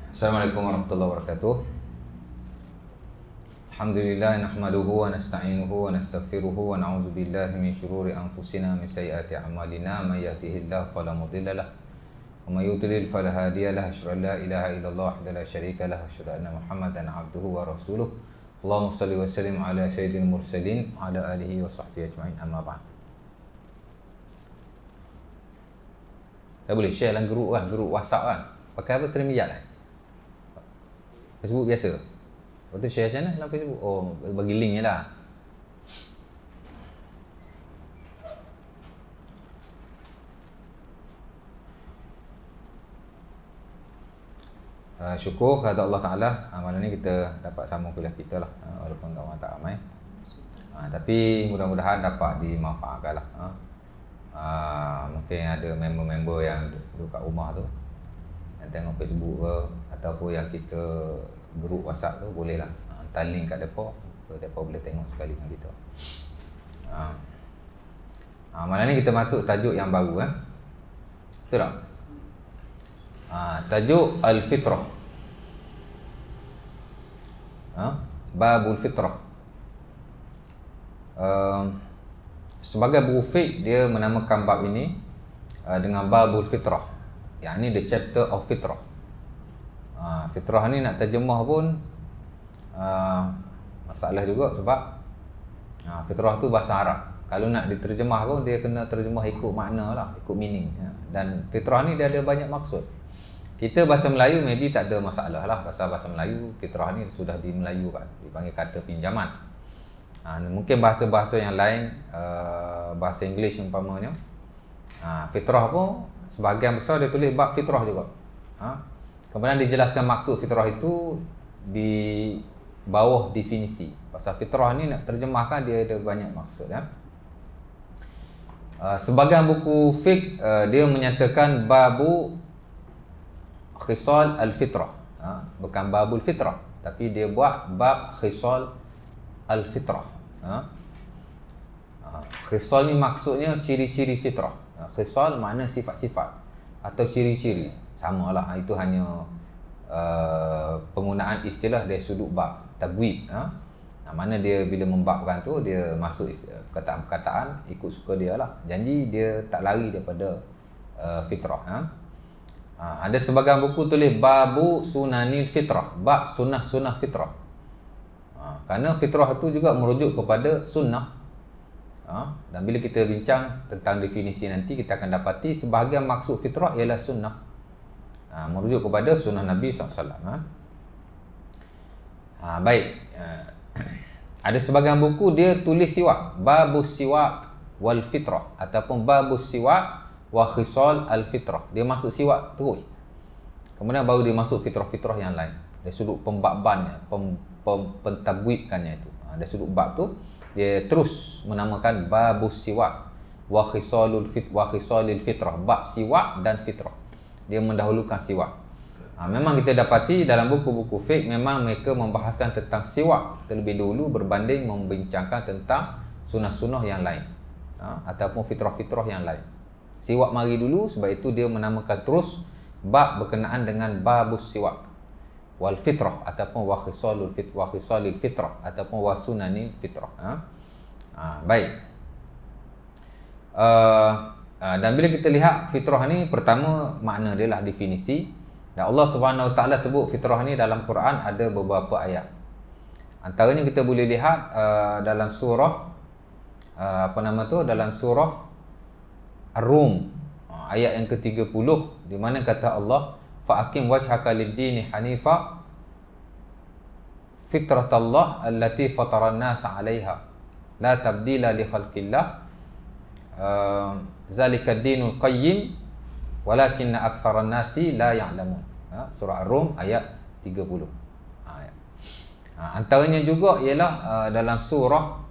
Assalamualaikum warahmatullahi wabarakatuh. Alhamdulillah nahmaduhu wa nasta'inuhu wa nastaghfiruhu wa na'udzu billahi min syururi anfusina min sayyiati a'malina may yahdihillahu fala mudilla lahu wa may yudlil fala hadiya lahu asyhadu an la ilaha illallah wahdahu la syarika lahu wa asyhadu anna Muhammadan 'abduhu wa rasuluh. Allahumma shalli wa sallim ala sayyidil mursalin wa ala alihi wa sahbihi ajma'in, amma ba'd. Dah boleh share dalam grup kan, grup WhatsApp kan. Pakai apa sering mijat kan? Facebook biasa. Lepas tu share macam mana dalam Facebook? Oh, bagi link je lah. Syukur kepada Allah Ta'ala, malam ni kita dapat sambung kuliah kita lah, walaupun kawan tak ramai. Tapi mudah-mudahan dapat dimanfaatkan lah. Mungkin ada member-member yang duduk kat rumah tu, yang tengok Facebook ke, ataupun yang kita grup WhatsApp tu, boleh lah hantar link kat mereka, mereka boleh tengok sekali dengan kita. Malam ni kita masuk tajuk yang baru, betul tak? Tajuk Al-Fitrah, Babul Fitrah. Sebagai buku fiqh, dia menamakan bab ini dengan Babul Fitrah, yakni the chapter of Fitrah. Fitrah ni nak terjemah pun masalah juga, sebab fitrah tu bahasa Arab. Kalau nak diterjemah pun dia kena terjemah ikut makna lah, ikut meaning. Dan fitrah ni dia ada banyak maksud. Kita bahasa Melayu maybe tak ada masalah lah. Bahasa Melayu, fitrah ni sudah di Melayu kan, dipanggil kata pinjaman. Mungkin bahasa-bahasa yang lain, bahasa English umpamanya, fitrah pun sebahagian besar dia tulis bab fitrah juga. Kemudian dijelaskan maksud fitrah itu di bawah definisi. Pasal fitrah ni nak terjemahkan dia ada banyak maksud. Sebagian buku fiqh dia menyatakan babu khisal al-fitrah. Bukan babul fitrah, tapi dia buat bab khisal al-fitrah. Khisal ni maksudnya ciri-ciri fitrah. Khisal makna sifat-sifat atau ciri-ciri. Samalah, itu hanya penggunaan istilah dari sudut bab tabwib. Mana dia bila membabkan tu, dia masuk perkataan-perkataan ikut suka dia lah. Janji dia tak lari daripada fitrah. Ada sebagian buku tulis babu sunanil fitrah, bab sunnah-sunnah fitrah. Kerana fitrah itu juga merujuk kepada sunnah. Dan bila kita bincang tentang definisi nanti, kita akan dapati sebahagian maksud fitrah ialah sunnah, merujuk kepada sunnah Nabi SAW. Baik. Ada sebagian buku dia tulis siwak, babus siwak wal fitrah, ataupun babus siwak wa khisal al fitrah. Dia masuk siwak terus, kemudian baru dia masuk fitrah-fitrah yang lain. Dari sudut pembabannya, pentabwibkannya itu. Dari sudut bab tu dia terus menamakan babus siwak wa khisalul fitrah, bab siwak dan fitrah. Dia mendahulukan siwak. Memang kita dapati dalam buku-buku fiqh memang mereka membahaskan tentang siwak terlebih dahulu berbanding membincangkan tentang sunnah-sunnah yang lain, ataupun fitrah-fitrah yang lain. Siwak mari dulu, sebab itu dia menamakan terus bab berkenaan dengan babus siwak wal fitrah, ataupun wa khisalul fitrah, ataupun wa sunanil fitrah. Baik. Dan bila kita lihat fitrah ni, pertama makna dia lah definisi. Dan Allah Subhanahu Wa Taala sebut fitrah ni dalam Quran ada beberapa ayat. Antaranya kita boleh lihat dalam surah dalam surah Ar-Rum, ayat yang ke-30, di mana kata Allah, fa aqim wajhaka lid-dini hanifa fitratallah allati fataran nas 'alaiha la tabdila li khalqillah zalika ad-dinul qayyim walakinna aktsaran nasi la ya'lamun. Surah Ar-Rum ayat 30. Antaranya juga ialah dalam surah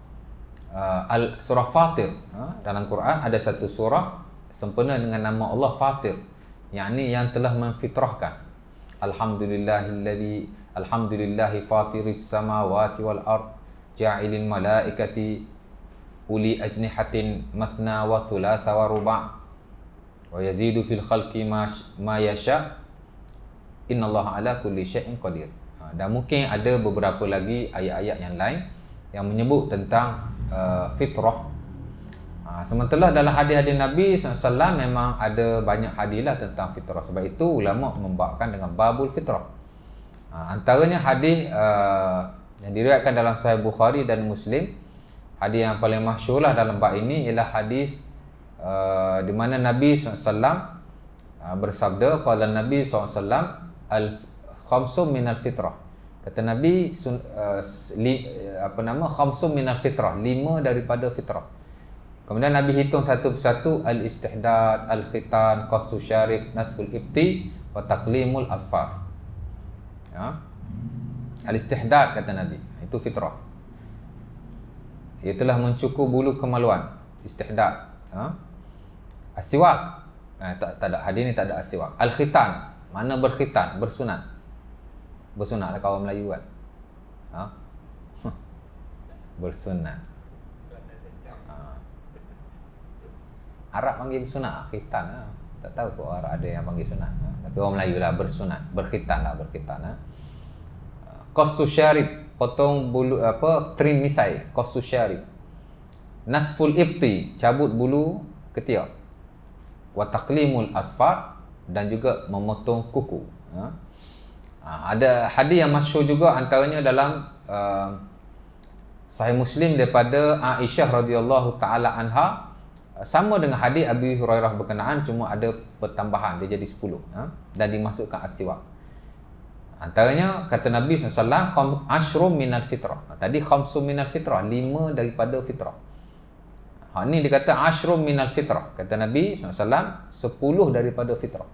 surah Fatir. Dalam Quran ada satu surah sempena dengan nama Allah Fatir, yakni yang telah memfitrahkan. Alhamdulillahi fatiris samawati wal ard ja'ilil malaikati uli ajnihatin mathna wa thulatha wa ruba' wa yazidu fil khalqi ma yasha innallaha ala kulli syai'in qadir. Dan mungkin ada beberapa lagi ayat-ayat yang lain yang menyebut tentang fitrah. Sementara dalam hadis-hadis Nabi SAW memang ada banyak hadis lah tentang fitrah. Sebab itu ulama membawakan dengan babul fitrah. Antaranya hadis yang diriwayatkan dalam Sahih Bukhari dan Muslim. Hadis yang paling masyhur lah dalam bab ini ialah hadis di mana Nabi SAW bersabda, qala Nabi SAW al-khamsum minal fitrah. Kata Nabi khamsum minal fitrah, 5 daripada fitrah. Kemudian Nabi hitung satu persatu, al-istihdad, al-khitan, qassu syarib, natful ibti wa taqlimul asfar. Ya. Al-istihdad kata Nabi, itu fitrah. Itulah mencukur bulu kemaluan, istihdad. Ya. As-siwak, tak ada, hadis ni tak ada as-siwak. Al-khitan, mana berkhitan, bersunat. Bersunat lah kawan Melayu kan. Ha? Bersunat. Arab panggil bersunat, khitan lah. Tak tahu kok Arab ada yang panggil sunat. Tapi orang Melayu lah bersunat, berkhitan lah, berkhitan lah. Qassu syarib, potong bulu trim misai, qassu syarib. Natful ibti, cabut bulu ketiak. Wa taqlimul asfar, dan juga memotong kuku. Ada hadis yang masyhur juga, antaranya dalam Sahih Muslim daripada Aisyah radhiyallahu taala anha, sama dengan hadis Abi Hurairah berkenaan, cuma ada pertambahan, dia jadi 10 dan dimasukkan as-siwak. Antaranya kata Nabi SAW, ashrum minal fitrah. Tadi khamsum minal fitrah, 5 daripada fitrah. Ni dia kata ashrum minal fitrah. Kata Nabi SAW, 10 daripada fitrah.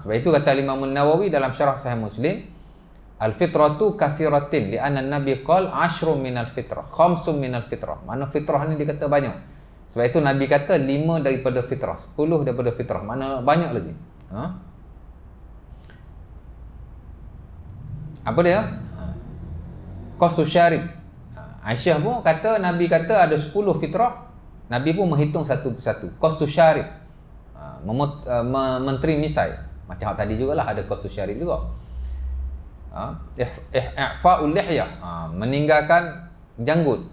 Sebab itu kata Imam Nawawi dalam syarah Sahih Muslim, al-fitratu kasiratin li'anna Nabi qala ashrum minal fitrah, khamsum minal fitrah. Mana fitrah ni dia kata banyak. Sebab itu Nabi kata 5 daripada fitrah, 10 daripada fitrah. Mana banyak lagi. Apa dia? Qassu syarib. Aisyah pun kata, Nabi kata ada 10 fitrah. Nabi pun menghitung satu persatu. Qassu syarib, menteri misai. Macam tadi jugalah ada qassu syarib juga. I'fa'ul lihyah, meninggalkan janggut.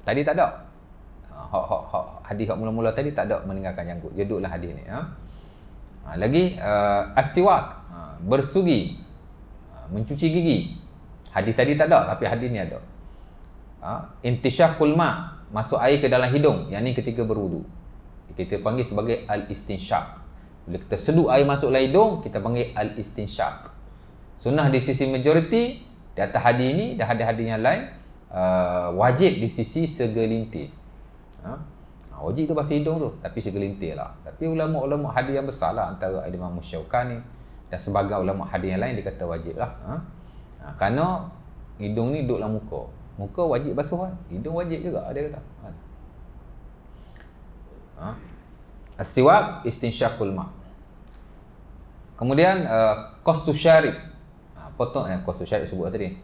Tadi tak ada. Hadis hak mula-mula tadi tak ada meninggalkan janggut. Dia duduklah hadis ni. Lagi as-siwak, bersugi, mencuci gigi. Hadis tadi tak ada, tapi hadis ni ada. Intisyaqul ma, masuk air ke dalam hidung, yang ni ketika berwudu. Kita panggil sebagai al-istinsyaq. Bila kita sedut air masuk dalam hidung, kita panggil al-istinsyaq. Sunnah di sisi majoriti di atas hadis ini dan hadis-hadis yang lain, wajib di sisi segelintir. Wajib tu bahasa hidung tu, tapi segelintir lah. Tapi ulama-ulama hadis yang besar lah, antara Imam Syaukani dan sebagai ulama hadis yang lain, dia kata wajib lah. Kerana hidung ni duduk dalam muka. Muka wajib basuh kan, hidung wajib juga, dia kata. As-siwak, istinsyaqul ma. Kemudian qassu syarib, potong qassu syarib sebut tadi.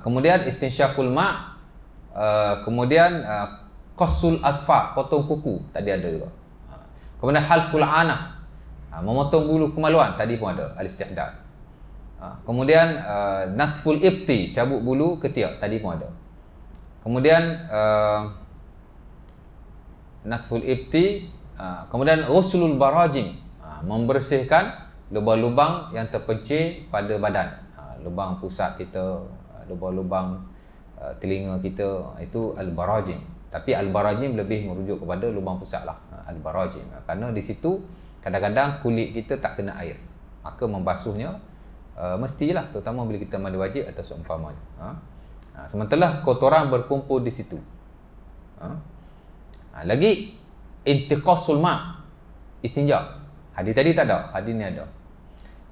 Kemudian istinsyaqul ma, kemudian qassul asfa, potong kuku, tadi ada juga. Kemudian halqul anah, memotong bulu kemaluan, tadi pun ada al-istihdad. Kemudian natful ibti, cabut bulu ketiak, tadi pun ada. Kemudian natful ibti, kemudian ghuslul barajim, membersihkan lubang-lubang yang terpencil pada badan. Lubang pusat kita, lubang-lubang telinga kita, itu al-barajim. Tapi al-barajim lebih merujuk kepada lubang pusat lah, al-barajim. Kerana di situ kadang-kadang kulit kita tak kena air, maka membasuhnya mestilah, terutama bila kita mandi wajib atau seumpamanya. Sementara kotoran berkumpul di situ. Lagi intiqasul ma, istinja. Hadis tadi tak ada, hadis ni ada.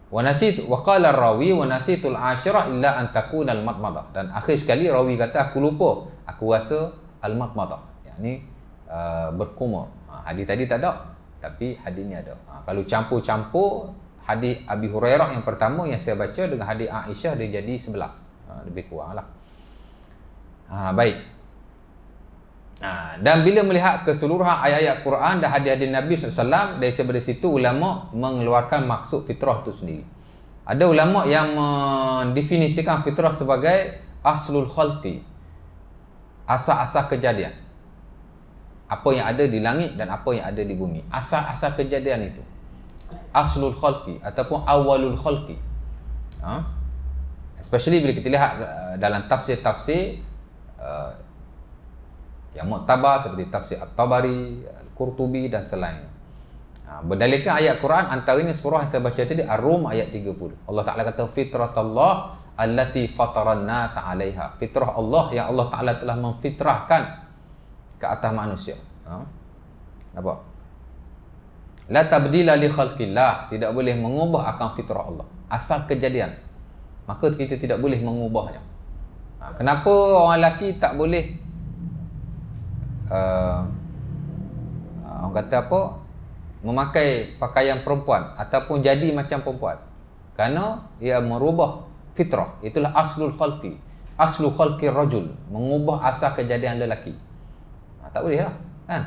Wa nasit wa qala ar-rawi wa nasitul ashira illa an takuna al-madmadah. Dan akhir sekali rawi kata, aku lupa, aku rasa al-madmadah, yakni berkumur. Hadis tadi tak ada, tapi hadis ni ada. Kalau campur-campur hadis Abi Hurairah yang pertama yang saya baca dengan hadis Aisyah, dia jadi 11. Lebih kurang lah. Baik. Dan bila melihat keseluruhan ayat-ayat Quran dan hadis-hadis Nabi SAW, dari situ ulama mengeluarkan maksud fitrah itu sendiri. Ada ulama yang mendefinisikan fitrah sebagai aslul khalqi, asal-asal kejadian. Apa yang ada di langit dan apa yang ada di bumi. Asal-asal kejadian itu. Aslul khalqi ataupun awalul khalqi. Especially bila kita lihat dalam tafsir-tafsir yang muktabar seperti tafsir At-Tabari, Al-Qurtubi dan selain. Berdalilkan ayat Quran, antaranya surah yang saya baca tadi Ar-Rum ayat 30. Allah Taala kata fitratallah allati fataran nas 'alaiha. Fitrah Allah yang Allah Taala telah memfitrahkan ke atas manusia. Nampak? La tabdila li khalqillah, tidak boleh mengubah akan fitrah Allah. Asal kejadian, maka kita tidak boleh mengubahnya. Kenapa orang lelaki tak boleh orang kata apa, memakai pakaian perempuan ataupun jadi macam perempuan? Kerana ia merubah fitrah. Itulah aslul khalqi. Aslu khalqi rajul, mengubah asal kejadian lelaki. Tak boleh lah, kan?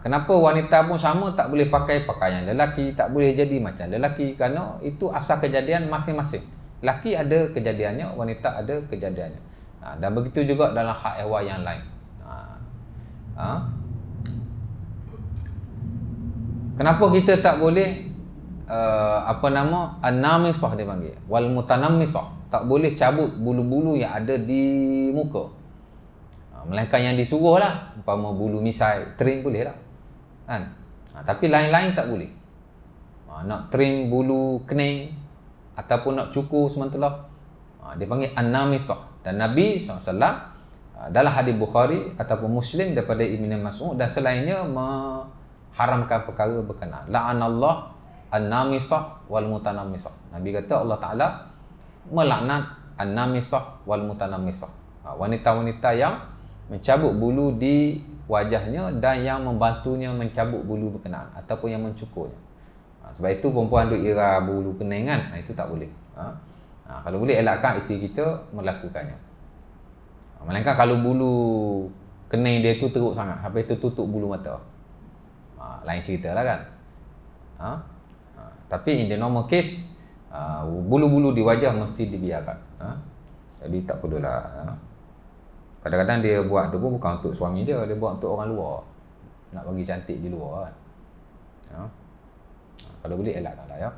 Kenapa wanita pun sama tak boleh pakai pakaian lelaki, tak boleh jadi macam lelaki? Kerana itu asal kejadian masing-masing. Lelaki ada kejadiannya, wanita ada kejadiannya. Dan begitu juga dalam hak ehwal yang lain. Kenapa kita tak boleh an-namisah dia panggil, wal mutanammisah, tak boleh cabut bulu-bulu yang ada di muka, melainkan yang disuruh lah, umpama bulu misai, trim boleh lah, kan? Tapi lain-lain tak boleh. Nak trim bulu kening ataupun nak cukur sementara, dia panggil an-namisah. Dan Nabi SAW dalam hadis Bukhari ataupun Muslim daripada Ibn Mas'ud dan selainnya mengharamkan perkara berkenaan. La'anallah an-namisah wal mutanammisah. Nabi kata Allah Ta'ala melaknat an-namisah wal mutanammisah. Wanita-wanita yang mencabut bulu di wajahnya dan yang membantunya mencabut bulu berkenaan ataupun yang mencukurnya. Sebab itu perempuan duk ira bulu kening kan, itu tak boleh. Kalau boleh elakkan isteri kita melakukannya. Melainkan kalau bulu kening dia tu teruk sangat sampai tertutup bulu mata, lain cerita lah kan. Tapi in the normal case, bulu-bulu di wajah mesti dibiarkan. Jadi tak perlulah. Kadang-kadang dia buat tu pun bukan untuk suami dia, dia buat untuk orang luar, nak bagi cantik di luar kan. Kalau boleh elakkanlah ya.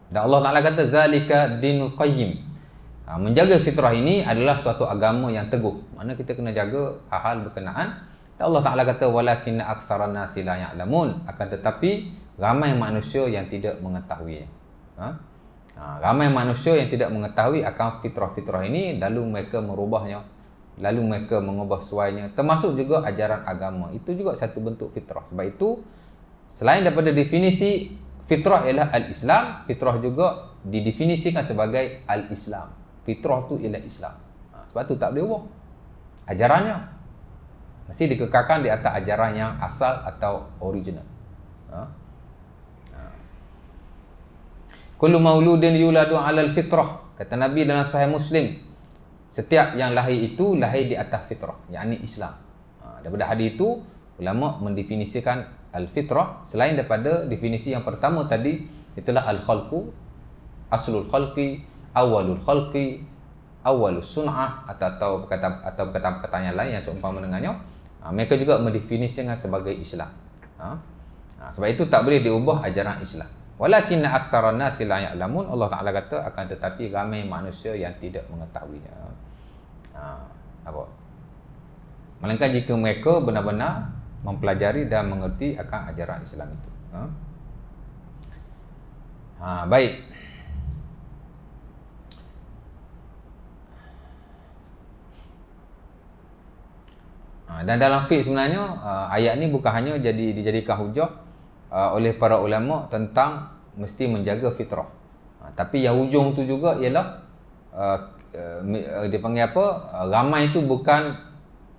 Dan Allah Ta'ala kata zalika dinul qayyim. Menjaga fitrah ini adalah suatu agama yang teguh. Mana kita kena jaga hal-hal berkenaan. Dan Allah Ta'ala kata walakinna aksaran nasi la ya'lamun, akan tetapi ramai manusia yang tidak mengetahui. Ramai manusia yang tidak mengetahui akan fitrah-fitrah ini, lalu mereka merubahnya, lalu mereka mengubah suainya, termasuk juga ajaran agama. Itu juga satu bentuk fitrah. Sebab itu selain daripada definisi fitrah ialah al-Islam, fitrah juga didefinisikan sebagai al-Islam. Fitrah tu ialah Islam. Sebab tu tak boleh ubah ajarannya. Mesti dikekalkan di atas ajaran yang asal atau original. Kullu mauludin yuladu 'alal fitrah. Kata Nabi dalam Sahih Muslim, setiap yang lahir itu lahir di atas fitrah, yakni Islam. Daripada hadis itu ulama mendefinisikan al-fitrah selain daripada definisi yang pertama tadi, itulah al-khalqu, aslul khalqi, awalul khalqi, awalus sun'ah, atau perkataan-perkataan yang lain yang seumpama dengannya. Mereka juga mendefinisikan sebagai Islam. Sebab itu tak boleh diubah ajaran Islam. Walakinna aksaran nasi la ya'lamun. Allah Ta'ala kata akan tetapi ramai manusia yang tidak mengetahuinya. Melainkan jika mereka benar-benar mempelajari dan mengerti akan ajaran Islam itu. Baik. Dan dalam fiqh sebenarnya ayat ni bukan hanya dijadikan hujah oleh para ulama tentang mesti menjaga fitrah, tapi yang hujung tu juga ialah dia panggil apa, ramai itu bukan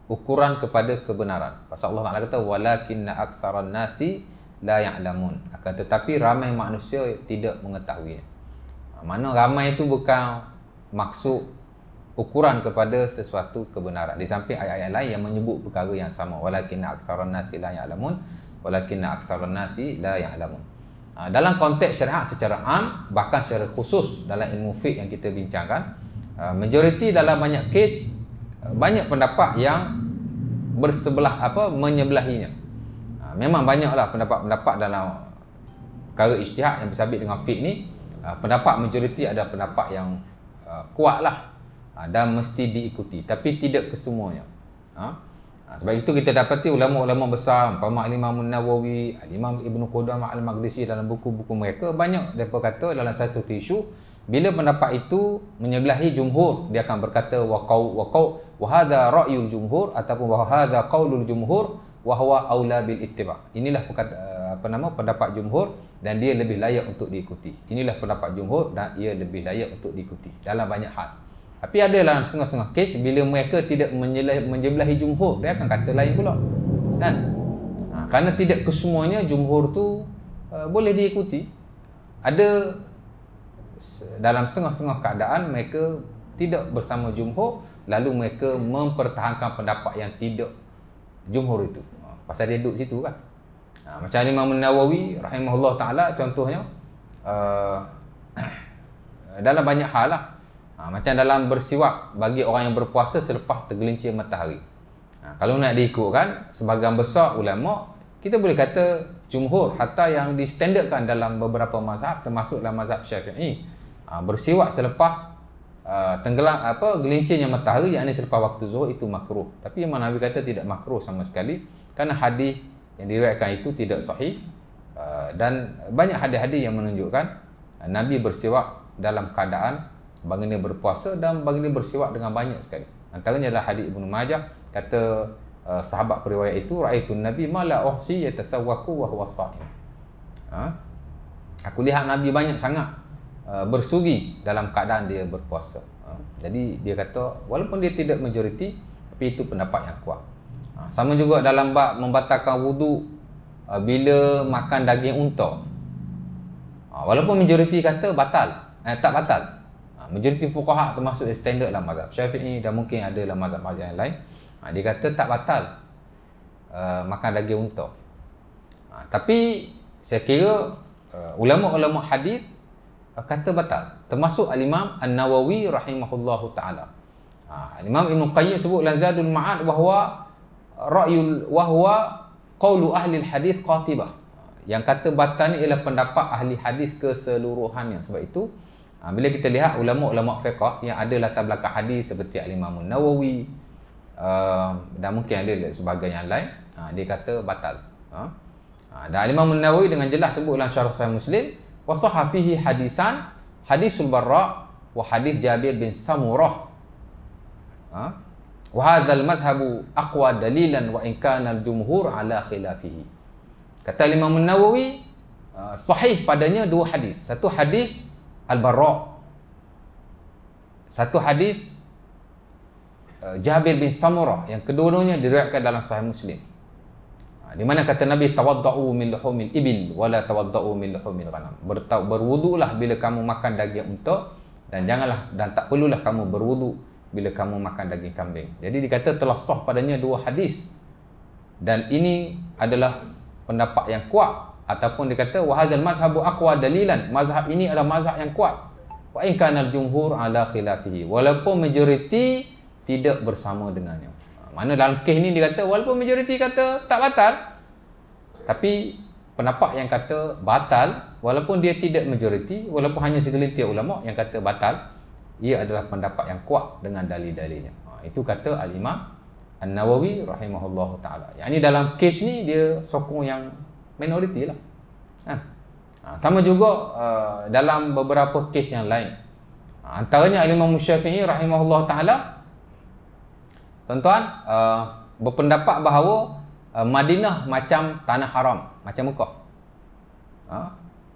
ukuran kepada kebenaran. Pasal Allah Taala kata walakinna aksaran nasi la ya'lamun, akan tetapi ramai manusia tidak mengetahui. Mana ramai itu bukan maksud ukuran kepada sesuatu kebenaran. Di samping ayat-ayat lain yang menyebut perkara yang sama. Walakinna aktsaran nasi la ya'lamun. Walakinna aktsaran nasi la ya'lamun. Dalam konteks syariat secara am, bahkan secara khusus dalam ilmu fiqh yang kita bincangkan, majoriti dalam banyak kes, banyak pendapat yang menyebelahinya. Memang banyaklah pendapat-pendapat dalam perkara ijtihad yang bersabit dengan fiqh ni. Pendapat majoriti ada pendapat yang kuatlah dan mesti diikuti, tapi tidak kesemuanya. Sebab itu kita dapati ulama-ulama besar, umpama Imam Nawawi, Imam Ibn Qudamah Al-Maqdisi, dalam buku-buku mereka banyak mereka kata dalam satu isu, bila pendapat itu menyebelahi jumhur, dia akan berkata wa hadza ra'yul jumhur ataupun wa hadza qaulul jumhur wa huwa aula bil ittiba'. Inilah pendapat jumhur dan dia lebih layak untuk diikuti. Inilah pendapat jumhur dan ia lebih layak untuk diikuti dalam banyak hal. Tapi ada dalam setengah-setengah kes, bila mereka tidak menjebelahi jumhur, dia akan kata lain pula. Kan? Kerana tidak kesemuanya jumhur tu boleh diikuti. Ada dalam setengah-setengah keadaan mereka tidak bersama jumhur, lalu mereka mempertahankan pendapat yang tidak jumhur itu. Pasal dia duduk situ kan. Macam Imam Nawawi rahimahullah ta'ala contohnya, dalam banyak hal lah. Macam dalam bersiwak bagi orang yang berpuasa selepas tergelincir matahari. Kalau nak diikutkan, sebahagian besar ulama, kita boleh kata jumhur, hatta yang distandardkan dalam beberapa mazhab, termasuk dalam mazhab Syafi'i, bersiwak selepas gelincirnya matahari, yakni selepas waktu zuhur, itu makruh. Tapi Imam Nawawi kata tidak makruh sama sekali, kerana hadis yang diriwayatkan itu tidak sahih, dan banyak hadis-hadis yang menunjukkan Nabi bersiwak dalam keadaan baginda berpuasa dan baginda bersiwak dengan banyak sekali. Antaranya adalah hadis Ibnu Majah, kata sahabat periwayat itu, ra'aitun Nabi ma la uhsi yatasawwaku wa huwa sha'im. Aku lihat Nabi banyak sangat bersugi dalam keadaan dia berpuasa. Jadi dia kata walaupun dia tidak majoriti, tapi itu pendapat yang kuat. Sama juga dalam bab membatalkan wuduk bila makan daging unta. Walaupun majoriti kata batal, tak batal. Majoriti fuqaha termasuk standard dalam mazhab Syafi'i dan mungkin ada dalam mazhab-mazhab yang lain, dia kata tak batal makan daging unta. Tapi saya kira ulama-ulama hadis kata batal, termasuk al-Imam An-Nawawi rahimahullahu taala. Imam Ibn Qayyim sebut dalam Zadul Ma'ad wahwa qaulu ahli hadis qatibah. Yang kata batal ni ialah pendapat ahli hadis keseluruhannya. Sebab itu bila kita lihat ulama-ulama fiqh yang ada latar belakang hadis seperti al-Imam Nawawi dan mungkin ada sebahagian yang lain, dia kata batal. Dan al-Imam Nawawi dengan jelas sebut dalam Syarah Sahih Muslim, wa sahha fihi hadisan, hadisul Barra wa hadis Jabir bin Samurah. Wa hadzal madhhabu aqwa dalilan wa in kana al-jumhur ala khilafihi. Kata Imam Nawawi, sahih padanya dua hadis. Satu hadis Al-Barra, satu hadis Jabir bin Samurah, yang kedua-duanya diriwayatkan dalam Sahih Muslim, di mana kata Nabi, tawadda'u min luhumil ibil wala tawadda'u min luhumil ghanam. Berwuduklah bila kamu makan daging unta, dan tak perlulah kamu berwuduk bila kamu makan daging kambing. Jadi dikata telah sah padanya dua hadis, dan ini adalah pendapat yang kuat. Ataupun dikata wahazal mazhabu aqwa dalilan, mazhab ini adalah mazhab yang kuat. Wa in kana al-jumhur ala khilafihi, walaupun majoriti tidak bersama dengannya. Mana dalam kes ni dikata walaupun majoriti kata tak batal, tapi pendapat yang kata batal walaupun dia tidak majoriti, walaupun hanya segelintir ulama yang kata batal, ia adalah pendapat yang kuat dengan dalil-dalilnya. Itu kata al-Imam An-Nawawi rahimahullahu taala. Yang ni dalam kes ni dia sokong yang minoriti lah. Sama juga dalam beberapa kes yang lain. Antaranya Imam Syafi'i rahimahullah ta'ala, tuan-tuan, berpendapat bahawa Madinah macam tanah haram, macam Mekah.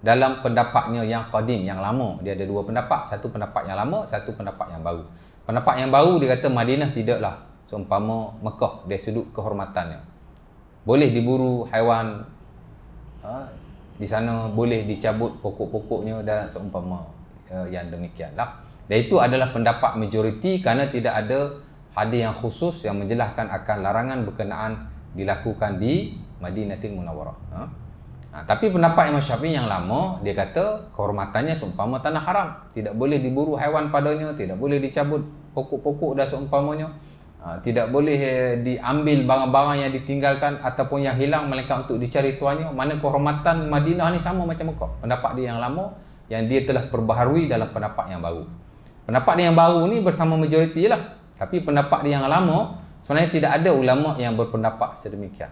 Dalam pendapatnya yang qadim, yang lama, dia ada dua pendapat. Satu pendapat yang lama, satu pendapat yang baru. Pendapat yang baru dia kata Madinah tidaklah seumpama Mekah dari sudut kehormatannya. Boleh diburu haiwan di sana, boleh dicabut pokok-pokoknya dan seumpama yang demikianlah. Dan itu adalah pendapat majoriti kerana tidak ada hadis yang khusus yang menjelaskan akan larangan berkenaan dilakukan di Madinatul Munawwarah. Tapi pendapat Imam Syafi'i yang lama, dia kata kehormatannya seumpama tanah haram. Tidak boleh diburu haiwan padanya, tidak boleh dicabut pokok-pokok dan seumpamanya. Tidak boleh diambil barang-barang yang ditinggalkan ataupun yang hilang melainkan untuk dicari tuannya. Mana kehormatan Madinah ni sama macam Mekah. Pendapat dia yang lama yang dia telah perbaharui dalam pendapat yang baru. Pendapat dia yang baru ni bersama majoriti lah. Tapi pendapat dia yang lama sebenarnya tidak ada ulama yang berpendapat sedemikian.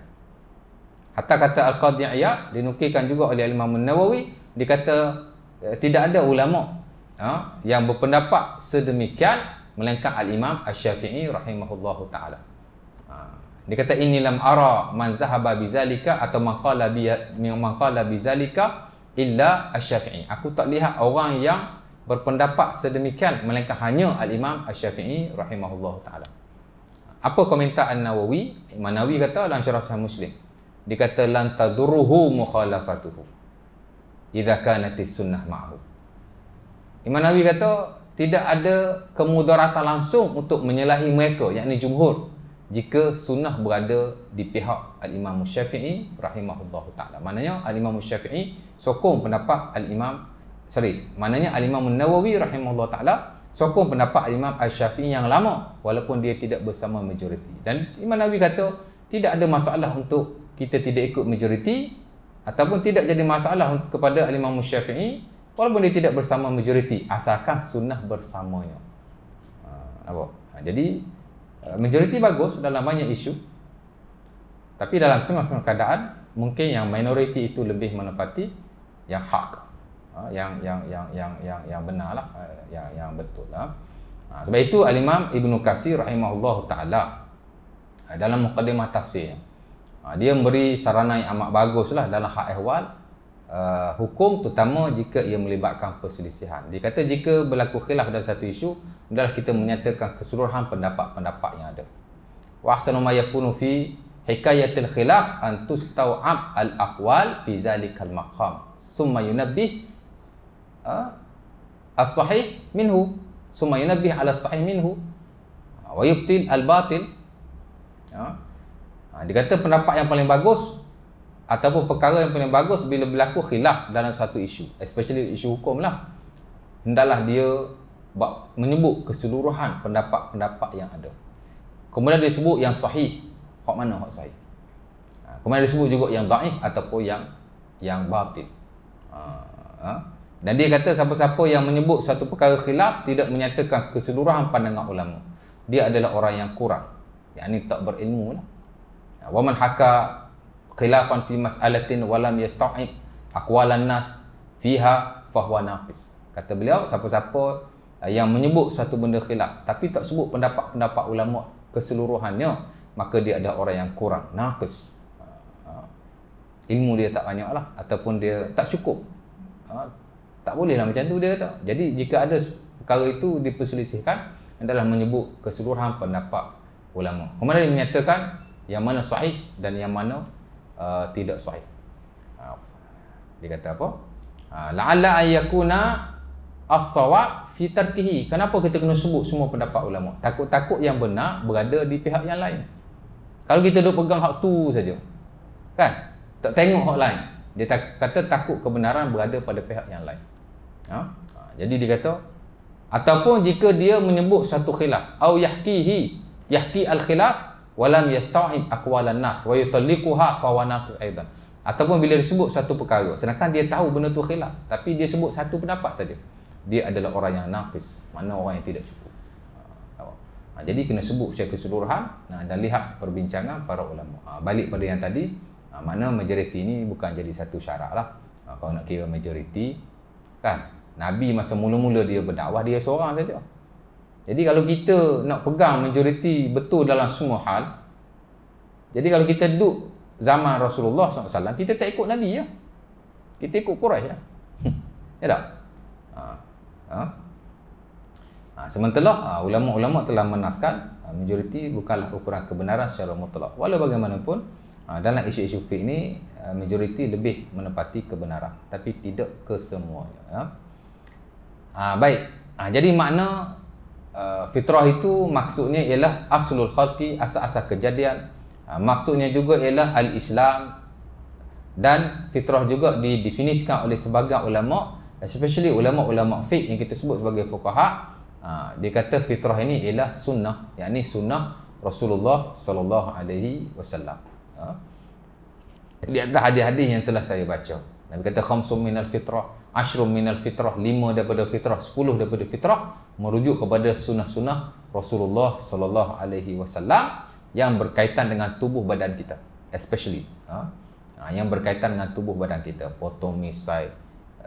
Hatta kata Al-Qadhi Iyad dinukilkan juga oleh Imam An-Nawawi, dia kata tidak ada ulama yang berpendapat sedemikian melainkan Al-Imam Asy-Syafi'i rahimahullahu taala. Dia kata inni lam ara man zahaba bizalika atau man qala bizalika illa Asy-Syafi'i. Aku tak lihat orang yang berpendapat sedemikian melainkan hanya Al-Imam Asy-Syafi'i rahimahullahu taala. Apa komentar An-Nawawi? Imam Nawawi kata dalam Syarah Sahih Muslim, dia kata lan tadurruhu mukhalafatuhu idza kanatis sunnah ma'hu. Imam Nawawi kata tidak ada kemudaratan langsung untuk menyalahi mereka, yakni jumhur, jika sunnah berada di pihak Al-Imam Syafi'i rahimahullahu taala. Maknanya Al-Imam Syafi'i sokong pendapat maknanya Al-Imam Nawawi rahimahullahu taala sokong pendapat Al-Imam Asy-Syafi'i yang lama walaupun dia tidak bersama majoriti. Dan Imam Nawawi kata tidak ada masalah untuk kita tidak ikut majoriti ataupun tidak jadi masalah kepada Al-Imam Syafi'i walaupun dia tidak bersama majoriti asalkan sunnah bersamanya. Jadi majoriti bagus dalam banyak isu, tapi dalam setengah-setengah keadaan mungkin yang minoriti itu lebih menepati yang hak, yang benarlah, yang betul lah. Sebab itu Al-Imam Ibnu Katsir rahimahullahu taala dalam muqaddimah tafsir dia memberi saranan yang amat baguslah dalam hak ehwal hukum, terutama jika ia melibatkan perselisihan. Dia kata jika berlaku khilaf dalam satu isu, hendaklah kita menyatakan keseluruhan pendapat-pendapat yang ada. Wa ahsanu ma yakunu fi hikayatil khilaf an tustaw'ab al-aqwal fi zalikal maqam summa yunabbih as-sahih minhu summa yunabbih ala as-sahih minhu wa yubtil al-batil. Dia kata pendapat yang paling bagus ataupun perkara yang paling bagus bila berlaku khilaf dalam satu isu, especially isu hukum lah, hendaklah dia menyebut keseluruhan pendapat-pendapat yang ada. Kemudian dia sebut yang sahih, hak mana hak sahih. Kemudian dia sebut juga yang dhaif ataupun yang batil. Dan dia kata siapa-siapa yang menyebut satu perkara khilaf tidak menyatakan keseluruhan pandangan ulama, dia adalah orang yang kurang, yakni tak berilmu lah. Wa man haka khilafan fi mas'alatin wa lam yasta'ib aqwalan nas fiha fa huwa naqis. Kata beliau, siapa-siapa yang menyebut satu benda khilaf tapi tak sebut pendapat-pendapat ulama keseluruhannya, maka dia adalah orang yang kurang, naqis. Ilmu dia tak banyaklah ataupun dia tak cukup. Tak bolehlah macam tu dia kata. Jadi jika ada perkara itu diperselisihkan, adalah menyebut keseluruhan pendapat ulama. Kemudian dia menyatakan yang mana sahih dan yang mana tidak sahih. Dia kata apa? La'alla ayyakuna as-shawab fi tarkihi. Kenapa kita kena sebut semua pendapat ulama? Takut-takut yang benar berada di pihak yang lain. Kalau kita duk pegang hak tu saja, kan? Tak tengok hak lain. Dia kata takut kebenaran berada pada pihak yang lain. Jadi dia kata, ataupun jika dia menyebut satu khilaf, au yahki al-khilaf walam yasta'ib aqwalan nas wa yutalliquha fa wa naqis aidan. Ataupun bila disebut satu perkara sedangkan dia tahu benda tu khilaf tapi dia sebut satu pendapat saja, dia adalah orang yang naqis, mana orang yang tidak cukup. Jadi kena sebut secara keseluruhan dan lihat perbincangan para ulama. Balik pada yang tadi, mana majoriti ni bukan jadi satu syarat lah. Kalau nak kira majoriti, kan, Nabi masa mula-mula dia berdakwah, dia seorang saja. Jadi kalau kita nak pegang majoriti betul dalam semua hal, jadi kalau kita duduk zaman Rasulullah SAW, kita tak ikut Nabi ya. Kita ikut Quraisy ya. Ya tak? Sementara ulama-ulama telah menaskan majoriti bukanlah ukuran kebenaran secara mutlak. Walau bagaimanapun dalam isu-isu fiqh ini majoriti lebih menepati kebenaran, tapi tidak kesemuanya ya. Baik. Jadi makna fitrah itu maksudnya ialah aslul khalqi, asal-asal kejadian. Maksudnya juga ialah al-Islam, dan fitrah juga didefinisikan oleh sebagian ulama, especially ulama-ulama fiqh yang kita sebut sebagai fuqaha. Dia kata fitrah ini ialah sunnah, yakni sunnah Rasulullah sallallahu alaihi wasallam. Di antara hadis-hadis yang telah saya baca, Nabi kata khamsun minal fitrah, ashrun minal fitrah, 5 daripada fitrah, 10 daripada fitrah, merujuk kepada sunnah-sunnah Rasulullah sallallahu alaihi wasallam yang berkaitan dengan tubuh badan kita, especially yang berkaitan dengan tubuh badan kita, potong misai,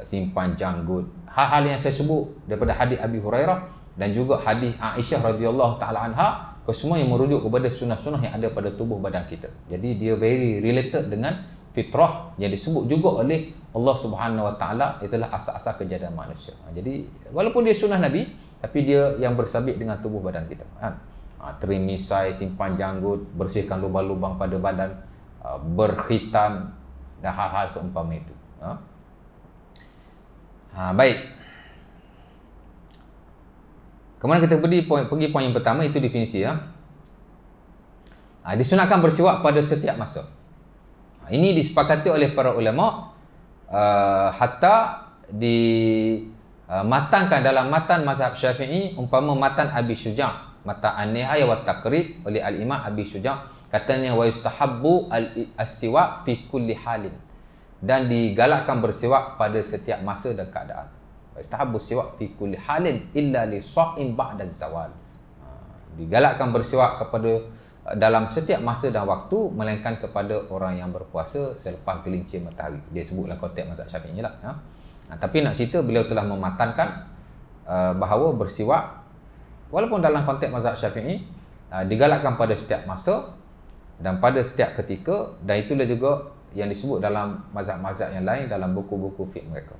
simpan janggut, hal-hal yang saya sebut daripada hadis Abi Hurairah dan juga hadis Aisyah radhiyallahu taala anha, kesemua yang merujuk kepada sunnah-sunnah yang ada pada tubuh badan kita. Jadi dia very related dengan fitrah yang disebut juga oleh Allah Subhanahu Wa Taala, itulah asas-asas kejadian manusia. Jadi walaupun dia sunnah Nabi, tapi dia yang bersabit dengan tubuh badan kita. Trim misai, simpan janggut, bersihkan lubang-lubang pada badan, berkhitan dan hal-hal seumpama itu. Baik. Kemudian kita pergi poin yang pertama, itu definisi. Disunatkan bersiwak pada setiap masa. Ini disepakati oleh para ulama, hatta dimatangkan dalam matan mazhab Syafi'i, umpama matan Abi Syuja', matan An-Nihayah wa Taqrib oleh al-Imam Abi Syuja', katanya wa yustahabbu as-siwak fi kulli halin, dan digalakkan bersiwak pada setiap masa dan keadaan. Wa yustahabbu as-siwak fi kulli halin illa li sha'im ba'da zawal. Digalakkan bersiwak kepada dalam setiap masa dan waktu, melainkan kepada orang yang berpuasa selepas gelincir matahari. Dia sebutlah konteks mazhab Syafi'i lah. Tapi nak cerita, beliau telah mematankan bahawa bersiwak walaupun dalam konteks mazhab Syafi'i digalakkan pada setiap masa dan pada setiap ketika, dan itulah juga yang disebut dalam mazhab-mazhab yang lain dalam buku-buku fiqh mereka.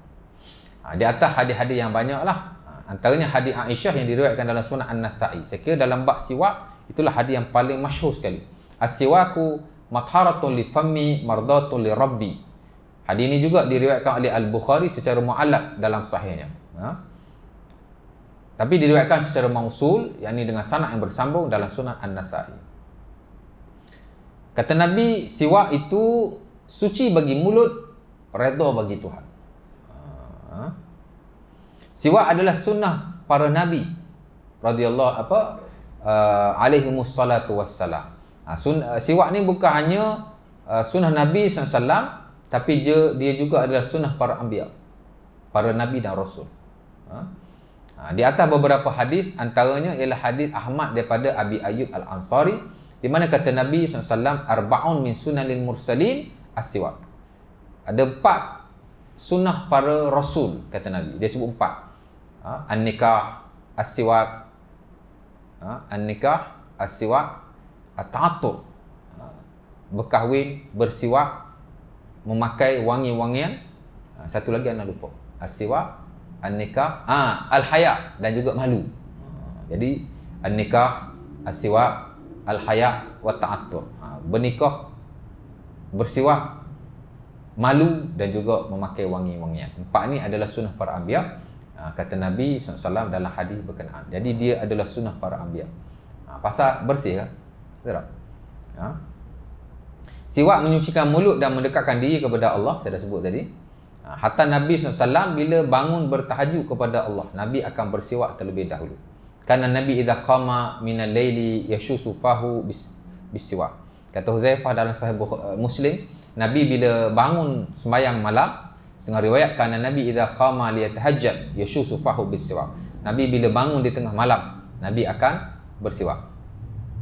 Di atas hadis-hadis yang banyak lah, antaranya hadis Aisyah yang diriwayatkan dalam Sunan An-Nasa'i. Saya kira dalam bab siwak, itulah hadis yang paling masyhur sekali. As-siwaku matharatun li fammi mardatun li rabbi. Hadis ini juga diriwayatkan oleh Al-Bukhari secara mu'allaq dalam sahihnya. Tapi diriwayatkan secara mausul, yakni dengan sanad yang bersambung dalam Sunan An-Nasa'i. Kata Nabi, siwak itu suci bagi mulut, redha bagi Tuhan. Siwak adalah sunnah para nabi radhiyallahu alaihimus salatu wassalam. Siwak ni bukan hanya sunnah Nabi SAW, tapi dia juga adalah sunnah para anbiya, para nabi dan rasul. Di atas beberapa hadis, antaranya ialah hadis Ahmad daripada Abi Ayyub Al-Ansari, di mana kata Nabi SAW, arba'un min sunanil mursalin as-siwak. Ada 4 sunnah para rasul, kata Nabi. Dia sebut 4. An-nikah, as-siwak, an-nikah, as-siwak, at-ta'atur, berkahwin, bersiwak, memakai wangi-wangian. Satu lagi anda lupa. As-siwak, an-nikah, al-haya, dan juga malu. Jadi an-nikah, as-siwak, al-haya wa ta'atur. Bernikah, bersiwak, malu, dan juga memakai wangi-wangian. 4 ni adalah sunnah para anbiya, kata Nabi SAW dalam hadis berkenaan. Jadi dia adalah sunnah para anbiya. Pasal bersih kan? Betul tak? Siwak menyucikan mulut dan mendekatkan diri kepada Allah, saya dah sebut tadi. Hatta Nabi SAW bila bangun bertahajud kepada Allah, Nabi akan bersiwak terlebih dahulu. Karena Nabi idza qama minal laili yashusu fahu bisiwak. Kata Huzaifah dalam Sahih Muslim, Nabi bila bangun sembahyang malam, setengah riwayat, kerana Nabi idza qama liyatahajjad yashusu fahu bisiwak. Nabi bila bangun di tengah malam, Nabi akan bersiwak.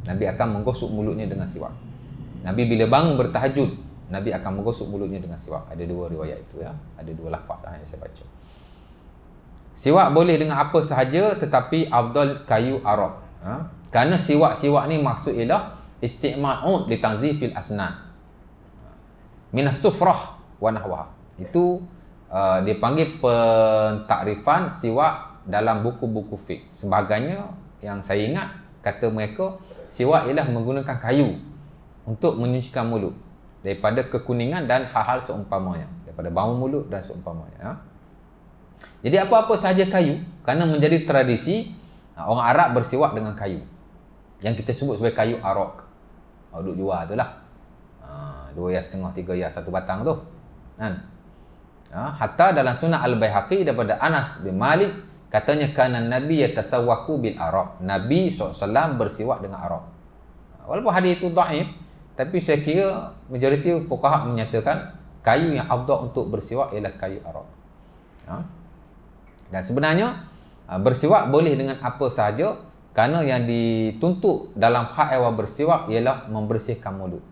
Nabi akan menggosok mulutnya dengan siwak. Nabi bila bangun bertahajud, Nabi akan menggosok mulutnya dengan siwak. Ada 2 riwayat itu ya. Ada 2 lafaz yang saya baca. Siwak boleh dengan apa sahaja, tetapi afdal kayu arab. Kerana siwak-siwak ni maksud ialah istima'ud li tanzifil asnan minas sufrah wa nahwaha. Itu dipanggil pentakrifan siwak dalam buku-buku fiqh. Sebagainya yang saya ingat, kata mereka, siwak ialah menggunakan kayu untuk menyucikan mulut daripada kekuningan dan hal-hal seumpamanya, daripada bau mulut dan seumpamanya. Jadi apa-apa sahaja kayu, kerana menjadi tradisi orang Arab bersiwak dengan kayu yang kita sebut sebagai kayu arak. Duk jual tu lah. 2,5 3 ya satu batang tu. Kan? Hatta dalam sunnah Al-Baihaqi daripada Anas bin Malik, katanya kana Nabi yatasawwaku bil arak. Nabi SAW bersiwak dengan arak. Walaupun hadis itu dhaif, tapi saya kira majoriti fuqaha menyatakan kayu yang afdal untuk bersiwak ialah kayu arak. Dan sebenarnya bersiwak boleh dengan apa sahaja, kerana yang dituntut dalam hak awal bersiwak ialah membersihkan mulut.